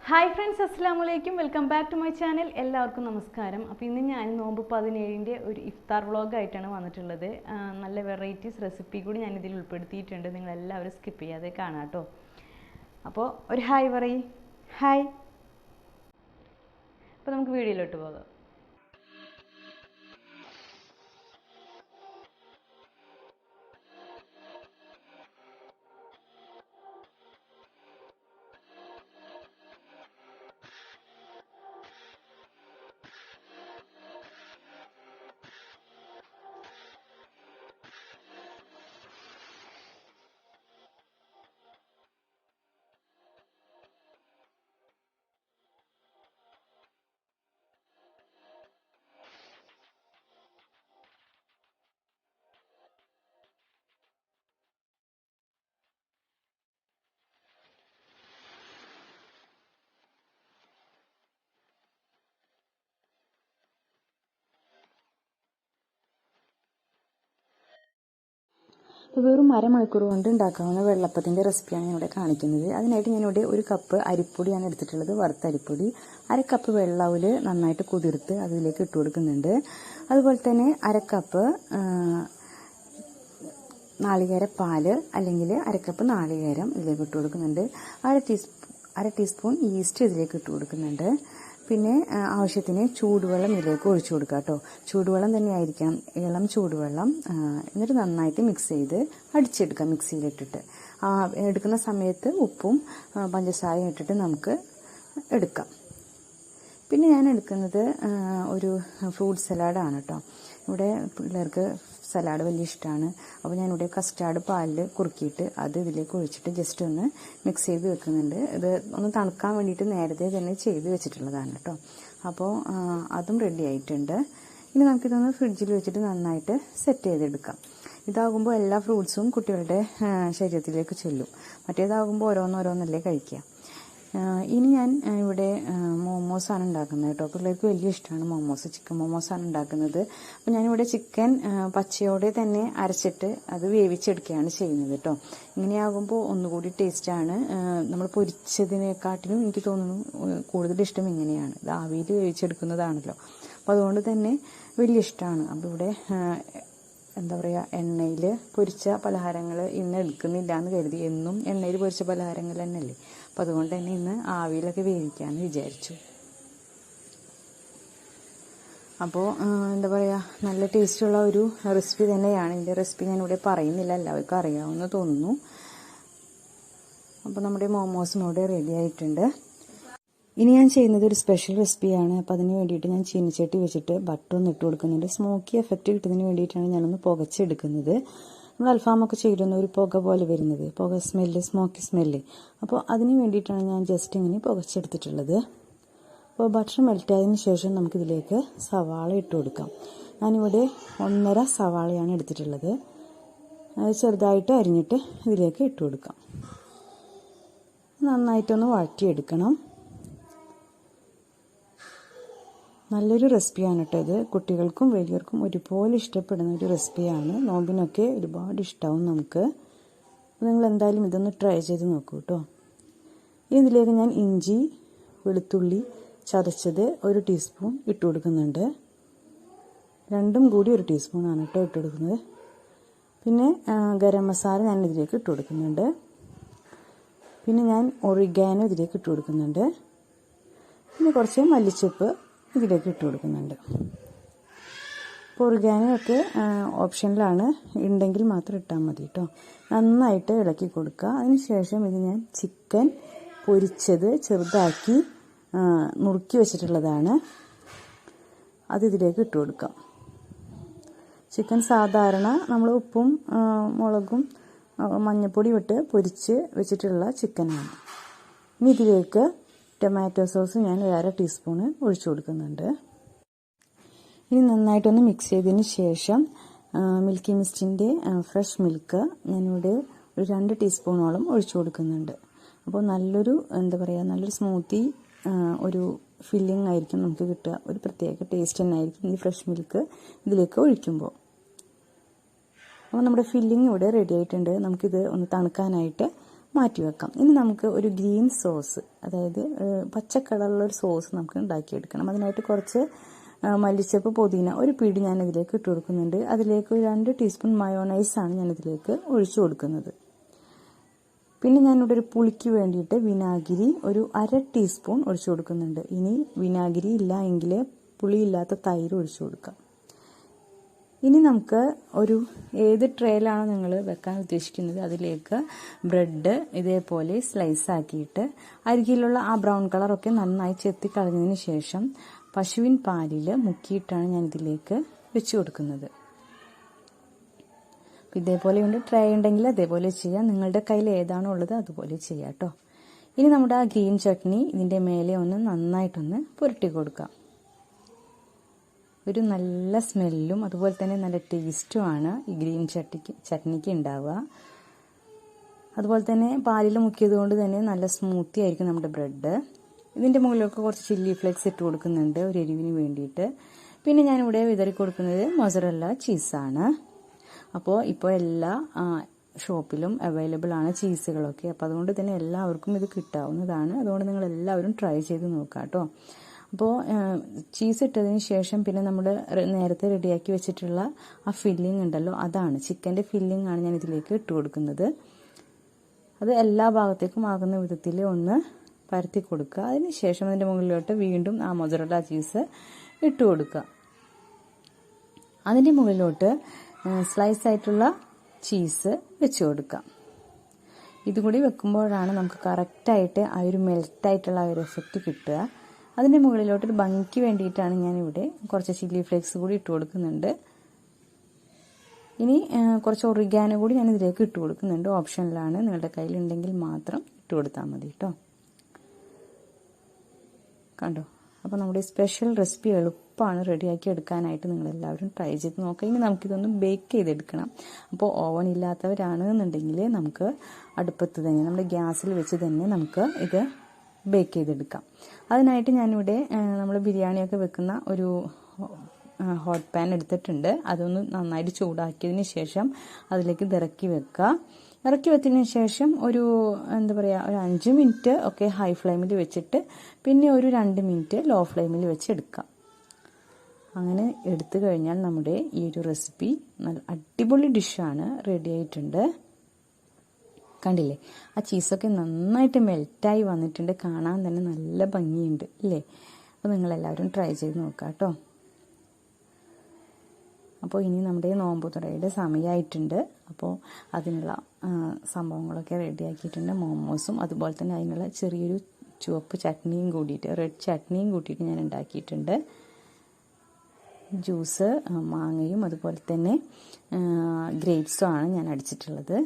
Hi friends, അസ്സലാമലൈക്കും. Welcome back to my channel. എല്ലാവർക്കും നമസ്കാരം. അപ്പോൾ ഇന്ന് ഞാൻ നോമ്പ് 17-ൻ്റെ ഒരു ഇഫ്താർ വ്ളോഗായിട്ടാണ് വന്നിട്ടുള്ളത്. നല്ല വെറൈറ്റീസ് റെസിപ്പി കൂടി ഞാൻ ഇതിൽ ഉൾപ്പെടുത്തിയിട്ടുണ്ട്. നിങ്ങളെല്ലാവരും സ്കിപ്പ് ചെയ്യാതെ കാണാം കേട്ടോ. അപ്പോൾ ഒരു ഹായ് പറയും. ഹായ്. അപ്പോൾ നമുക്ക് വീഡിയോയിലോട്ട് പോകാം. വെറും അരമണിക്കൂർ കൊണ്ട് ഉണ്ടാക്കാവുന്ന വെള്ളപ്പത്തിൻ്റെ റെസിപ്പിയാണ് ഞാനിവിടെ കാണിക്കുന്നത്. അതിനായിട്ട് ഞാനിവിടെ ഒരു കപ്പ് അരിപ്പൊടിയാണ് എടുത്തിട്ടുള്ളത്, വറുത്ത അരിപ്പൊടി. അരക്കപ്പ് വെള്ളത്തിൽ നന്നായിട്ട് കുതിർത്ത് അതിലേക്ക് ഇട്ട് കൊടുക്കുന്നുണ്ട്. അതുപോലെ തന്നെ അരക്കപ്പ് നാളികേര പാല് അല്ലെങ്കിൽ അരക്കപ്പ് നാളികേരം ഇതിലേക്ക് ഇട്ട് കൊടുക്കുന്നുണ്ട്. അര ടീസ്പൂൺ ഈസ്റ്റ് ഇതിലേക്ക് ഇട്ട് കൊടുക്കുന്നുണ്ട്. പിന്നെ ആവശ്യത്തിന് ചൂടുവെള്ളം ഇതിലേക്ക് ഒഴിച്ചു കൊടുക്കുക കേട്ടോ. ചൂടുവെള്ളം തന്നെ ആയിരിക്കണം, ഇളം ചൂടുവെള്ളം. എന്നിട്ട് നന്നായിട്ട് മിക്സ് ചെയ്ത് അടിച്ചെടുക്കാം മിക്സിയിലിട്ടിട്ട്. എടുക്കുന്ന സമയത്ത് ഉപ്പും പഞ്ചസാരയും ഇട്ടിട്ട് നമുക്ക് എടുക്കാം. പിന്നെ ഞാൻ എടുക്കുന്നത് ഒരു ഫ്രൂട്ട് സലാഡാണ് കേട്ടോ. ഇവിടെ പിള്ളേർക്ക് സലാഡ് വലിയ ഇഷ്ടമാണ്. അപ്പോൾ ഞാനിവിടെ കസ്റ്റാർഡ് പാലിൽ കുറുക്കിയിട്ട് അത് ഇതിലേക്ക് ഒഴിച്ചിട്ട് ജസ്റ്റ് ഒന്ന് മിക്സ് ചെയ്ത് വെക്കുന്നുണ്ട്. ഇത് ഒന്ന് തണുക്കാൻ വേണ്ടിയിട്ട് നേരത്തെ തന്നെ ചെയ്ത് വെച്ചിട്ടുള്ളതാണ് കേട്ടോ. അപ്പോൾ അതും റെഡി ആയിട്ടുണ്ട്. ഇനി നമുക്കിതൊന്ന് ഫ്രിഡ്ജിൽ വെച്ചിട്ട് നന്നായിട്ട് സെറ്റ് ചെയ്തെടുക്കാം. ഇതാകുമ്പോൾ എല്ലാ ഫ്രൂട്ട്സും കുട്ടികളുടെ ശരീരത്തിലേക്ക് ചെല്ലും. മറ്റേതാകുമ്പോൾ ഓരോന്നോരോന്നല്ലേ കഴിക്കുക. ഇനി ഞാൻ ഇവിടെ മോമോസാണ് ഉണ്ടാക്കുന്നത് കേട്ടോ. പിള്ളേർക്ക് വലിയ ഇഷ്ടമാണ് മോമോസ്. ചിക്കൻ മോമോസാണ് ഉണ്ടാക്കുന്നത്. അപ്പോൾ ഞാനിവിടെ ചിക്കൻ പച്ചയോടെ തന്നെ അരച്ചിട്ട് അത് വേവിച്ചെടുക്കുകയാണ് ചെയ്യുന്നത് കേട്ടോ. ഇങ്ങനെയാകുമ്പോൾ ഒന്നുകൂടി ടേസ്റ്റാണ്. നമ്മൾ പൊരിച്ചതിനെക്കാട്ടിലും എനിക്ക് തോന്നുന്നു കൂടുതൽ ഇഷ്ടം ഇങ്ങനെയാണ്. ഇത് ആവിയിൽ വേവിച്ചെടുക്കുന്നതാണല്ലോ. അപ്പോൾ അതുകൊണ്ട് തന്നെ വലിയ ഇഷ്ടമാണ്. അപ്പോൾ ഇവിടെ എന്താ പറയുക, എണ്ണയിൽ പൊരിച്ച പലഹാരങ്ങൾ ഇന്ന് എടുക്കുന്നില്ല എന്ന് കരുതി. എന്നും എണ്ണയിൽ പൊരിച്ച പലഹാരങ്ങൾ തന്നെയല്ലേ. അപ്പോൾ അതുകൊണ്ട് തന്നെ ഇന്ന് ആവിയിലൊക്കെ വേവിക്കാമെന്ന് വിചാരിച്ചു. അപ്പോൾ എന്താ പറയുക, നല്ല ടേസ്റ്റുള്ള ഒരു റെസിപ്പി തന്നെയാണ്. ഇതിൻ്റെ റെസിപ്പി ഞാനിവിടെ പറയുന്നില്ല, എല്ലാവർക്കും അറിയാമെന്ന് തോന്നുന്നു. അപ്പോൾ നമ്മുടെ മോമോസും ഇവിടെ റെഡി ആയിട്ടുണ്ട്. ഇനി ഞാൻ ചെയ്യുന്നത് ഒരു സ്പെഷ്യൽ റെസിപ്പിയാണ്. അപ്പോൾ അതിന് വേണ്ടിയിട്ട് ഞാൻ ചീനിച്ചട്ടി വെച്ചിട്ട് ബട്ടർ ഒന്ന് ഇട്ട് കൊടുക്കുന്നുണ്ട്. സ്മോക്കി എഫക്റ്റ് കിട്ടുന്നതിന് വേണ്ടിയിട്ടാണ് ഞാനൊന്ന് പുകച്ചെടുക്കുന്നത്. നമ്മൾ അൽഫാമൊക്കെ ചെയ്തിരുന്ന ഒരു പുക പോലെ വരുന്നത്, പുക സ്മെല്ല്, സ്മോക്കി സ്മെല്ല്. അപ്പോൾ അതിന് വേണ്ടിയിട്ടാണ് ഞാൻ ജസ്റ്റ് ഇങ്ങനെ പുകച്ചെടുത്തിട്ടുള്ളത്. അപ്പോൾ ബട്ടർ മെൽറ്റായതിനു ശേഷം നമുക്കിതിലേക്ക് സവാള ഇട്ട് കൊടുക്കാം. ഞാനിവിടെ 1.5 സവാളയാണ് എടുത്തിട്ടുള്ളത്. അത് ചെറുതായിട്ട് അരിഞ്ഞിട്ട് ഇതിലേക്ക് ഇട്ട് കൊടുക്കാം. നന്നായിട്ടൊന്ന് വഴറ്റിയെടുക്കണം. നല്ലൊരു റെസിപ്പിയാണ് കേട്ടോ ഇത്. കുട്ടികൾക്കും വലിയവർക്കും ഒരുപോലെ ഇഷ്ടപ്പെടുന്ന ഒരു റെസിപ്പിയാണ്. നോമ്പിനൊക്കെ ഒരുപാട് ഇഷ്ടമാവും നമുക്ക്. നിങ്ങൾ എന്തായാലും ഇതൊന്ന് ട്രൈ ചെയ്ത് നോക്കൂ കേട്ടോ. ഇതിലേക്ക് ഞാൻ ഇഞ്ചി വെളുത്തുള്ളി ചതച്ചത് 1 ടീസ്പൂൺ ഇട്ട് കൊടുക്കുന്നുണ്ട്. രണ്ടും കൂടി 1 ടീസ്പൂണാണ് കേട്ടോ ഇട്ട് കൊടുക്കുന്നത്. പിന്നെ ഗരം മസാല ഞാൻ ഇതിലേക്ക് ഇട്ട് കൊടുക്കുന്നുണ്ട്. പിന്നെ ഞാൻ ഒറിഗാനോ ഇതിലേക്ക് ഇട്ട് കൊടുക്കുന്നുണ്ട്. പിന്നെ കുറച്ച് മല്ലിച്ചപ്പ് ഇതിലേക്ക് ഇട്ട് കൊടുക്കുന്നുണ്ട്. ഇപ്പോൾ ഒറിഗാനോ ഒക്കെ ഓപ്ഷനിലാണ്, ഉണ്ടെങ്കിൽ മാത്രം ഇട്ടാൽ മതി കേട്ടോ. നന്നായിട്ട് ഇളക്കി കൊടുക്കുക. അതിനുശേഷം ഇത് ഞാൻ ചിക്കൻ പൊരിച്ചത് ചെറുതാക്കി നുറുക്കി വെച്ചിട്ടുള്ളതാണ്. അത് ഇതിലേക്ക് ഇട്ട് കൊടുക്കാം. ചിക്കൻ സാധാരണ നമ്മൾ ഉപ്പും മുളകും മഞ്ഞൾപ്പൊടി ഇട്ട് പൊരിച്ച് വെച്ചിട്ടുള്ള ചിക്കനാണ്. ഇനി ഇതിലേക്ക് ടൊമാറ്റോ സോസ് ഞാൻ 1/2 ടീസ്പൂണ് ഒഴിച്ചു കൊടുക്കുന്നുണ്ട്. ഇനി നന്നായിട്ടൊന്ന് മിക്സ് ചെയ്തതിന് ശേഷം മിൽക്കി മിസ്റ്റിൻ്റെ ഫ്രഷ് മിൽക്ക് ഞാനിവിടെ ഒരു 2 ടീസ്പൂണോളം ഒഴിച്ചു കൊടുക്കുന്നുണ്ട്. അപ്പോൾ നല്ലൊരു എന്താ പറയുക, നല്ലൊരു സ്മൂത്തി ഒരു ഫില്ലിംഗ് ആയിരിക്കും നമുക്ക് കിട്ടുക. ഒരു പ്രത്യേക ടേസ്റ്റ് തന്നെ ആയിരിക്കും ഈ ഫ്രഷ് മിൽക്ക് ഇതിലേക്ക് ഒഴിക്കുമ്പോൾ. അപ്പോൾ നമ്മുടെ ഫില്ലിംഗ് ഇവിടെ റെഡി ആയിട്ടുണ്ട്. നമുക്കിത് ഒന്ന് തണുക്കാനായിട്ട് മാറ്റി വെക്കാം. ഇനി നമുക്ക് ഒരു ഗ്രീൻ സോസ്, അതായത് പച്ച കളറുള്ള ഒരു സോസ് നമുക്ക് ഉണ്ടാക്കിയെടുക്കണം. അതിനായിട്ട് കുറച്ച് മല്ലിച്ചപ്പ്, പുതിന, ഒരു പിടി ഞാൻ ഇതിലേക്ക് ഇട്ട് കൊടുക്കുന്നുണ്ട്. അതിലേക്ക് 2 ടീസ്പൂൺ മയോണൈസാണ് ഞാൻ ഇതിലേക്ക് ഒഴിച്ചു കൊടുക്കുന്നത്. പിന്നെ ഞാനിവിടെ ഒരു പുളിക്ക് വേണ്ടിയിട്ട് വിനാഗിരി ഒരു 1/2 ടീസ്പൂൺ ഒഴിച്ചു കൊടുക്കുന്നുണ്ട്. ഇനി വിനാഗിരി ഇല്ല എങ്കിൽ പുളിയില്ലാത്ത തൈര് ഒഴിച്ചു കൊടുക്കാം. ഇനി നമുക്ക് ഏത് ട്രേയിലാണോ നിങ്ങൾ വെക്കാൻ ഉദ്ദേശിക്കുന്നത് അതിലേക്ക് ബ്രെഡ് ഇതേപോലെ സ്ലൈസ് ആക്കിയിട്ട് അരികിലുള്ള ആ ബ്രൗൺ കളറൊക്കെ നന്നായി ചെത്തി കളഞ്ഞതിന് ശേഷം പശുവിൻ പാലിൽ മുക്കിയിട്ടാണ് ഞാൻ ഇതിലേക്ക് വെച്ച് കൊടുക്കുന്നത്. ഇതേപോലെയുണ്ട്. ട്രേ ഉണ്ടെങ്കിൽ അതേപോലെ ചെയ്യാം. നിങ്ങളുടെ കയ്യിൽ ഏതാണോ ഉള്ളത് അതുപോലെ ചെയ്യാം കേട്ടോ. ഇനി നമ്മുടെ ആ ഗ്രീൻ ചട്നി ഇതിൻ്റെ മേലെ നന്നായിട്ടൊന്ന് പുരട്ടി കൊടുക്കാം. ഒരു നല്ല സ്മെല്ലും അതുപോലെ തന്നെ നല്ല ടേസ്റ്റുമാണ് ഈ ഗ്രീൻ ചട്നിക്ക് ഉണ്ടാവുക. അതുപോലെ തന്നെ പാലിൽ മുക്കിയത് കൊണ്ട് തന്നെ നല്ല സ്മൂത്തി ആയിരിക്കും നമ്മുടെ ബ്രെഡ്. ഇതിൻ്റെ മുകളിലൊക്കെ കുറച്ച് ചില്ലി ഫ്ലേക്സ് ഇട്ട് കൊടുക്കുന്നുണ്ട് ഒരു എരിവിന് വേണ്ടിയിട്ട്. പിന്നെ ഞാനിവിടെ വിതറി കൊടുക്കുന്നത് മൊസറല്ല ചീസാണ്. ഇപ്പോൾ എല്ലാ ഷോപ്പിലും അവൈലബിൾ ആണ് ചീസുകളൊക്കെ. അപ്പോൾ അതുകൊണ്ട് തന്നെ എല്ലാവർക്കും ഇത് കിട്ടാവുന്നതാണ്. അതുകൊണ്ട് നിങ്ങൾ എല്ലാവരും ട്രൈ ചെയ്ത് നോക്കാം കേട്ടോ. അപ്പോൾ ചീസ് ഇട്ടതിന് ശേഷം പിന്നെ നമ്മൾ നേരത്തെ റെഡിയാക്കി വെച്ചിട്ടുള്ള ആ ഫില്ലിംഗ് ഉണ്ടല്ലോ, അതാണ് ചിക്കൻ്റെ ഫില്ലിംഗ് ആണ് ഞാൻ ഇതിലേക്ക് ഇട്ട് കൊടുക്കുന്നത്. അത് എല്ലാ ഭാഗത്തേക്കും ആകുന്ന വിധത്തിൽ ഒന്ന് പരത്തി കൊടുക്കുക. അതിന് ശേഷം അതിൻ്റെ മുകളിലോട്ട് വീണ്ടും ആ മൊസറല്ല ചീസ് ഇട്ട് കൊടുക്കുക. അതിൻ്റെ മുകളിലോട്ട് സ്ലൈസ് ആയിട്ടുള്ള ചീസ് വെച്ച് കൊടുക്കാം. ഇതുകൂടി വെക്കുമ്പോഴാണ് നമുക്ക് കറക്റ്റായിട്ട് ആ ഒരു മെൽറ്റായിട്ടുള്ള ആ ഒരു എഫക്റ്റ് കിട്ടുക. അതിൻ്റെ മുകളിലോട്ടൊരു ഭംഗിക്ക് വേണ്ടിയിട്ടാണ് ഞാനിവിടെ കുറച്ച് ചില്ലി ഫ്ലേക്സ് കൂടി ഇട്ട് കൊടുക്കുന്നുണ്ട്. ഇനി കുറച്ച് ഒറിഗാനോ കൂടി ഞാൻ ഇതിലേക്ക് ഇട്ട് കൊടുക്കുന്നുണ്ട്. ഓപ്ഷനിലാണ്, നിങ്ങളുടെ കയ്യിലുണ്ടെങ്കിൽ മാത്രം ഇട്ട് കൊടുത്താൽ മതി കേട്ടോ. കണ്ടോ? അപ്പോൾ നമ്മുടെ സ്പെഷ്യൽ റെസിപ്പി എളുപ്പമാണ് റെഡിയാക്കി എടുക്കാനായിട്ട്. നിങ്ങളെല്ലാവരും ട്രൈ ചെയ്ത് നോക്കുക. ഇനി നമുക്കിതൊന്ന് ബേക്ക് ചെയ്തെടുക്കണം. അപ്പോൾ ഓവൻ ഇല്ലാത്തവരാണെന്നുണ്ടെങ്കിൽ നമുക്ക് അടുപ്പത്ത് തന്നെ നമ്മുടെ ഗ്യാസിൽ വെച്ച് തന്നെ നമുക്ക് ഇത് ബേക്ക് ചെയ്തെടുക്കാം. അതിനായിട്ട് ഞാനിവിടെ നമ്മൾ ബിരിയാണിയൊക്കെ വെക്കുന്ന ഒരു ഹോട്ട് പാൻ എടുത്തിട്ടുണ്ട്. അതൊന്ന് നന്നായിട്ട് ചൂടാക്കിയതിന് ശേഷം അതിലേക്ക് ഇത് ഇറക്കി വെക്കുക. ഇറക്കി വെച്ചതിന് ശേഷം ഒരു 5 മിനിറ്റ് ഒക്കെ ഹൈ ഫ്ലെയിമിൽ വെച്ചിട്ട് പിന്നെ ഒരു 2 മിനിറ്റ് ലോ ഫ്ലെയിമിൽ വെച്ച് എടുക്കാം. അങ്ങനെ എടുത്തു കഴിഞ്ഞാൽ നമ്മുടെ ഈ ഒരു റെസിപ്പി നല്ല അടിപൊളി ഡിഷാണ്, റെഡി ആയിട്ടുണ്ട്. കണ്ടില്ലേ, ആ ചീസൊക്കെ നന്നായിട്ട് മെൽറ്റായി വന്നിട്ടുണ്ട്. കാണാൻ തന്നെ നല്ല ഭംഗിയുണ്ട് അല്ലേ? അപ്പോൾ നിങ്ങളെല്ലാവരും ട്രൈ ചെയ്ത് നോക്കാം കേട്ടോ. അപ്പോൾ ഇനി നമ്മുടെ നോമ്പുതുറയുടെ സമയമായിട്ടുണ്ട്. അപ്പോൾ അതിനുള്ള സംഭവങ്ങളൊക്കെ റെഡിയാക്കിയിട്ടുണ്ട്. മോമോസും അതുപോലെ തന്നെ അതിനുള്ള ചെറിയൊരു ചുവപ്പ് ചട്നിയും കൂടിയിട്ട്, റെഡ് ചട്നിയും കൂട്ടിയിട്ട് ഞാൻ ഉണ്ടാക്കിയിട്ടുണ്ട്. ജ്യൂസ് മാങ്ങയും അതുപോലെ തന്നെ ഗ്രേപ്സും ആണ് ഞാൻ അടിച്ചിട്ടുള്ളത്.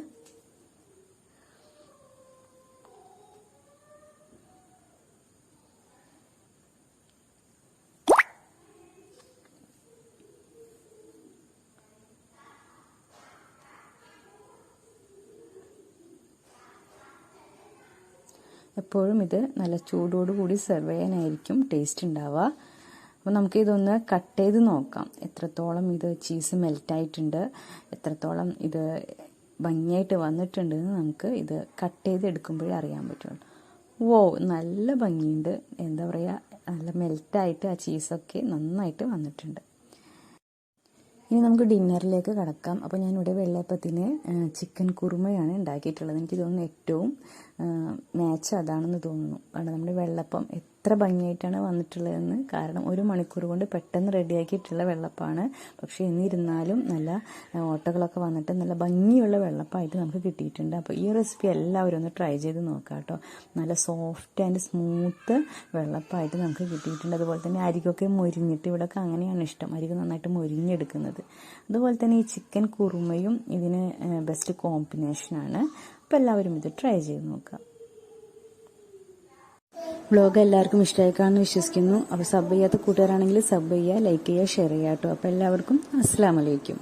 എപ്പോഴും ഇത് നല്ല ചൂടോടുകൂടി സെർവ് ചെയ്യാനായിരിക്കും ടേസ്റ്റ് ഉണ്ടാവുക. അപ്പോൾ നമുക്കിതൊന്ന് കട്ട് ചെയ്ത് നോക്കാം, എത്രത്തോളം ഇത് ചീസ് മെൽറ്റായിട്ടുണ്ട്, എത്രത്തോളം ഇത് ഭംഗിയായിട്ട് വന്നിട്ടുണ്ടെന്ന് നമുക്ക് ഇത് കട്ട് ചെയ്തെടുക്കുമ്പോഴേ അറിയാൻ പറ്റുള്ളൂ. നല്ല ഭംഗിയുണ്ട്. എന്താ പറയുക, നല്ല മെൽറ്റായിട്ട് ആ ചീസൊക്കെ നന്നായിട്ട് വന്നിട്ടുണ്ട്. ഇനി നമുക്ക് ഡിന്നറിലേക്ക് കടക്കാം. അപ്പോൾ ഞാനിവിടെ വെള്ളയപ്പത്തിന് ചിക്കൻ കുറുമയാണ് ഉണ്ടാക്കിയിട്ടുള്ളത്. എനിക്ക് തോന്നുന്നു ഏറ്റവും മാച്ച് അതാണെന്ന് തോന്നുന്നു. കാരണം നമ്മുടെ വെള്ളപ്പം എത്ര ഭംഗിയായിട്ടാണ് വന്നിട്ടുള്ളതെന്ന്. കാരണം 1 മണിക്കൂർ കൊണ്ട് പെട്ടെന്ന് റെഡിയാക്കിയിട്ടുള്ള വെള്ളപ്പമാണ്. പക്ഷേ എന്നിരുന്നാലും നല്ല ഓട്ടകളൊക്കെ വന്നിട്ട് നല്ല ഭംഗിയുള്ള വെള്ളപ്പമായിട്ട് നമുക്ക് കിട്ടിയിട്ടുണ്ട്. അപ്പോൾ ഈ റെസിപ്പി എല്ലാവരും ഒന്ന് ട്രൈ ചെയ്ത് നോക്കാം കേട്ടോ. നല്ല സോഫ്റ്റ് ആൻഡ് സ്മൂത്ത് വെള്ളപ്പമായിട്ട് നമുക്ക് കിട്ടിയിട്ടുണ്ട്. അതുപോലെ തന്നെ അരികൊക്കെ മൊരിഞ്ഞിട്ട്, ഇവിടെയൊക്കെ അങ്ങനെയാണ് ഇഷ്ടം, അരിക് നന്നായിട്ട് മൊരിഞ്ഞെടുക്കുന്നത്. അതുപോലെ തന്നെ ഈ ചിക്കൻ കുറുമയും ഇതിന് ബെസ്റ്റ് കോമ്പിനേഷനാണ്. അപ്പോൾ എല്ലാവരും ഇത് ട്രൈ ചെയ്ത് നോക്കാം. വ്ളോഗ് എല്ലാവർക്കും ഇഷ്ടമായി കാണുമെന്ന് വിശ്വസിക്കുന്നു. അപ്പോൾ സബ് ചെയ്യാത്ത കൂട്ടുകാരാണെങ്കിൽ സബ് ചെയ്യുക, ലൈക്ക് ചെയ്യുക, ഷെയർ ചെയ്യുക കേട്ടോ. അപ്പോൾ എല്ലാവർക്കും അസ്സലാമു അലൈക്കും.